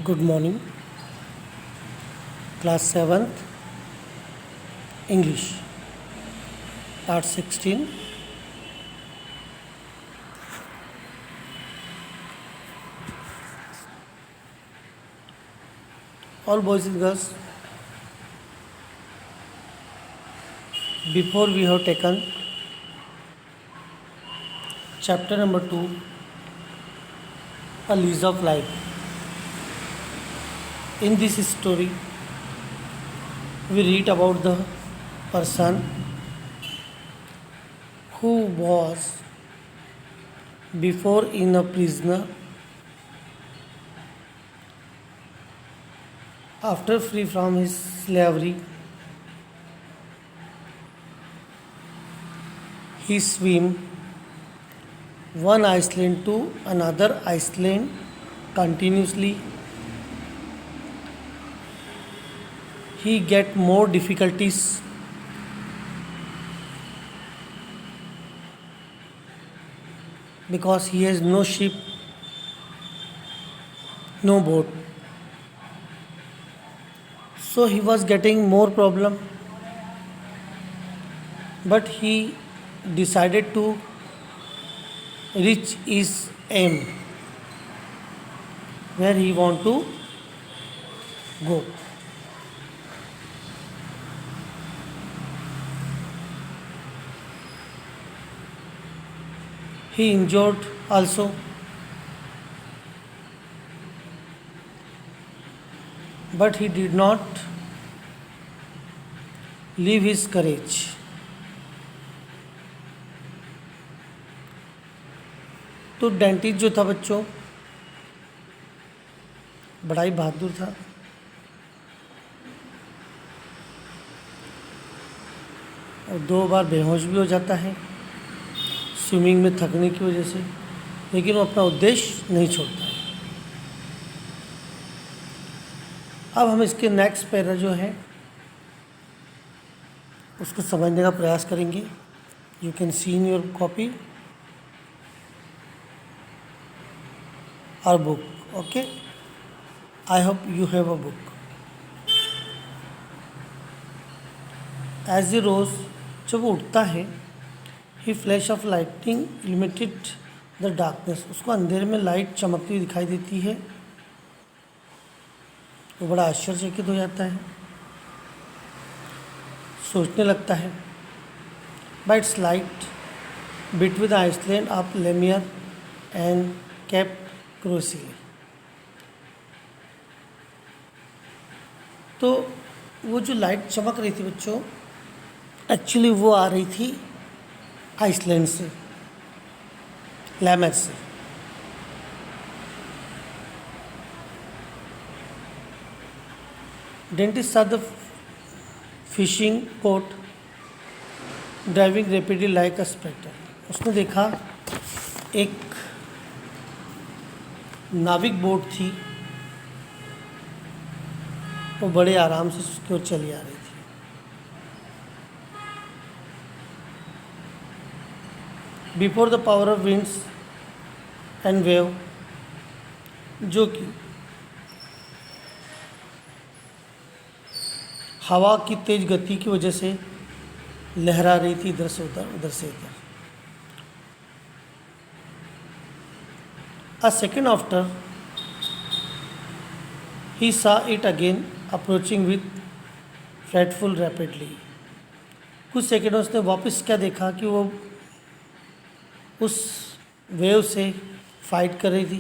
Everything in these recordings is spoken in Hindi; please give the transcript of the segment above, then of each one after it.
Good morning, class 7th, English, part 16. All boys and girls, before we have taken chapter number 2, A Lease of Life. In this story, we read about the person who was before in a prisoner. After free from his slavery, he swam one island to another island continuously. He get more difficulties because he has no ship, no boat. So he was getting more problem, but he decided to reach his aim, where he want to go. He injured also, but he did not leave his courage. तो डेंटिस्ट जो था बच्चों, बड़ा ही बहादुर था। और 2 बार बेहोश भी हो जाता है स्विमिंग में थकने की वजह से, लेकिन वो अपना उद्देश्य नहीं छोड़ता है। अब हम इसके नेक्स्ट पैरा जो है उसको समझने का प्रयास करेंगे। You can see in your copy और book. Okay, I hope you have a book. As a rose, जब वो उठता है, he flash of lighting illuminated the darkness, उसको अंधेरे में लाइट चमकती हुई दिखाई देती है। वो बड़ा आश्चर्यचकित हो जाता है, सोचने लगता है, by its light between the island of Lemaire and cap Crosille. तो वो जो लाइट चमक रही थी बच्चों, एक्चुअली वो आ रही थी आइसलैंड से, लैमर से। Dentist saw the fishing boat driving rapidly like a spectre. उसने देखा एक नाविक बोट थी, वो बड़े आराम से उसकी ओर चली आ रही थी। Before the power of winds and wave, जो कि हवा की तेज गति की वजह से लहरा रही थी, इधर से उधर, उधर से इधर। A second after, he saw it again approaching with frightful rapidly. कुछ सेकेंड उसने वापस क्या देखा कि वो उस वेव से फाइट कर रही थी।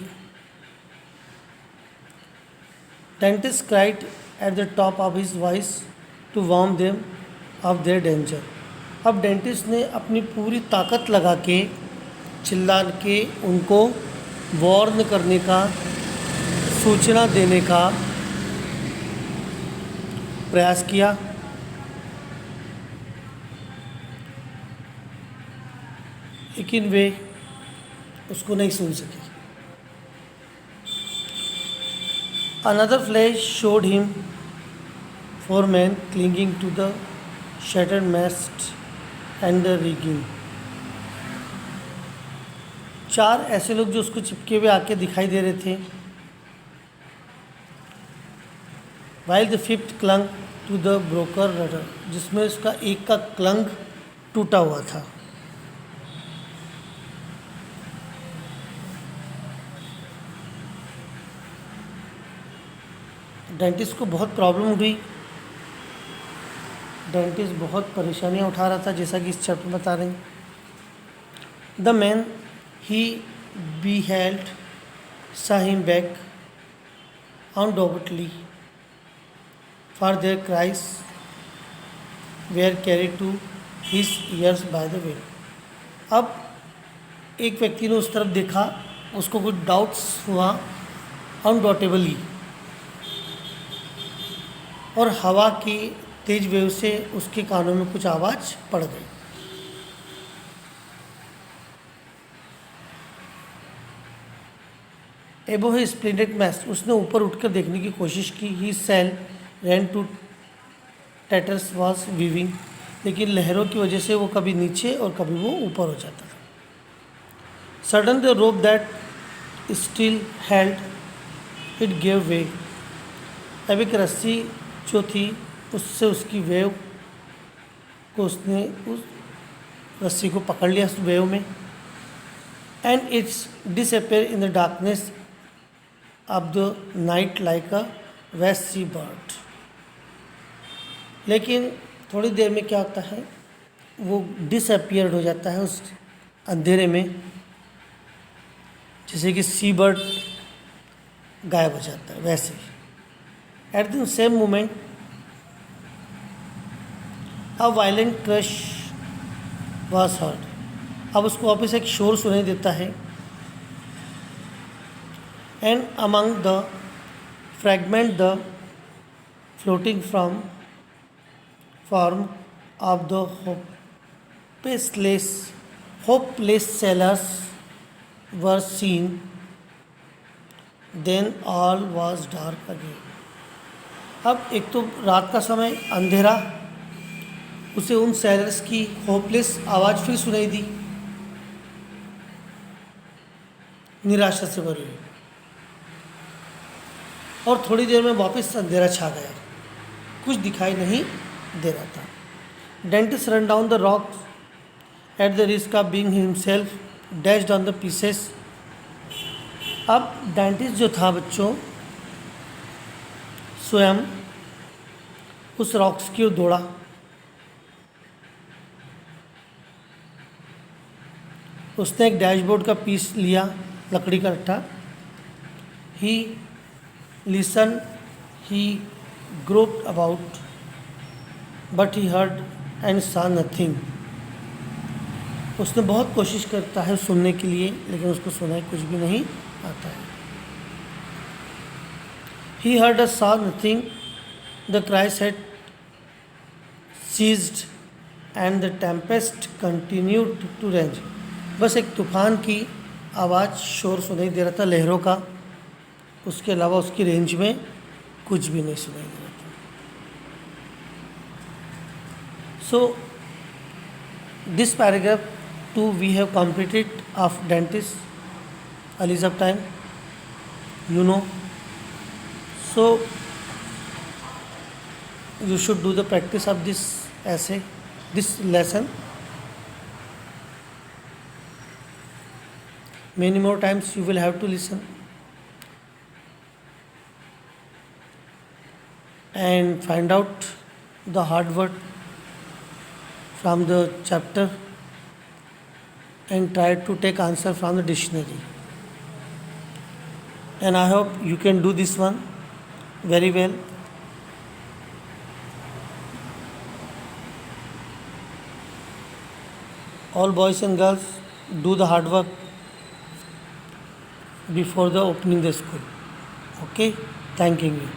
Dentist cried at the top of his voice to warn them of their danger. अब डेंटिस्ट ने अपनी पूरी ताकत लगा के चिल्ला के उनको वार्न करने का, सूचना देने का प्रयास किया, लेकिन वे उसको नहीं सुन सके। Another flash showed him 4 men clinging to the shattered mast and the rigging। 4 ऐसे लोग जो उसको चिपके हुए आके दिखाई दे रहे थे, while the fifth clung to the broken rudder, जिसमें उसका एक का क्लंग टूटा हुआ था। डेंटिस्ट को बहुत प्रॉब्लम हुई, डेंटिस्ट बहुत परेशानियां उठा रहा था, जैसा कि इस चैप्टर में बता रहे हैं। The man he beheld saw him back undoubtedly, for their cries were carried to his ears by the wind. अब एक व्यक्ति ने उस तरफ देखा, उसको कुछ डाउट्स हुआ अनडाउटेबली, और हवा की तेज वेव से उसके कानों में कुछ आवाज़ पड़ गई। एबो ही स्प्लेंडेड मैस, उसने ऊपर उठकर देखने की कोशिश की। He sail ran to tatters was weaving, लेकिन लहरों की वजह से वो कभी नीचे और कभी वो ऊपर हो जाता था। Sudden the rope that still held it gave way, अब एक रस्सी जो थी उससे उसकी वेव को, उसने उस रस्सी को पकड़ लिया उस वेव में। And it's disappear in the darkness of the night like a west sea bird. लेकिन थोड़ी देर में क्या होता है, वो डिसअपियर्ड हो जाता है उस अंधेरे में, जैसे कि सी बर्ड गायब हो जाता है वैसे ही। At the same moment a violent crash was heard, अब उसको वापस एक शोर सुनाई देता है। And among the fragment the floating from form of the hopeless sailors were seen, then all was dark again. अब एक तो रात का समय अंधेरा, उसे उन सेलर्स की होपलेस आवाज़ फिर सुनाई दी, निराशा से भरी हुई, और थोड़ी देर में वापस अंधेरा छा गया, कुछ दिखाई नहीं दे रहा था। Dentist run down the rocks at the risk of being himself dashed on the pieces. अब डेंटिस्ट जो था बच्चों, स्वयं उस रॉक्स की ओर दौड़ा, उसने एक डैशबोर्ड का पीस लिया, लकड़ी का रट्टा। ही listen, he grouped about, but he heard and सा नथिंग। उसने बहुत कोशिश करता है सुनने के लिए, लेकिन उसको सुनाई कुछ भी नहीं आता है। He heard saw nothing, the cries had ceased and the tempest continued to range. बस एक तूफान की आवाज़, शोर सुनाई दे रहा था लहरों का, उसके अलावा उसकी रेंज में कुछ भी नहीं सुनाई दे रहा था। So this paragraph 2 we have completed of dentist Elizabethan, you know. So you should do the practice of this essay, this lesson many more times. You will have to listen and find out the hard word from the chapter and try to take answer from the dictionary. And I hope you can do this one very well. All boys and girls, do the hard work before the opening the school. Okay, thanking you.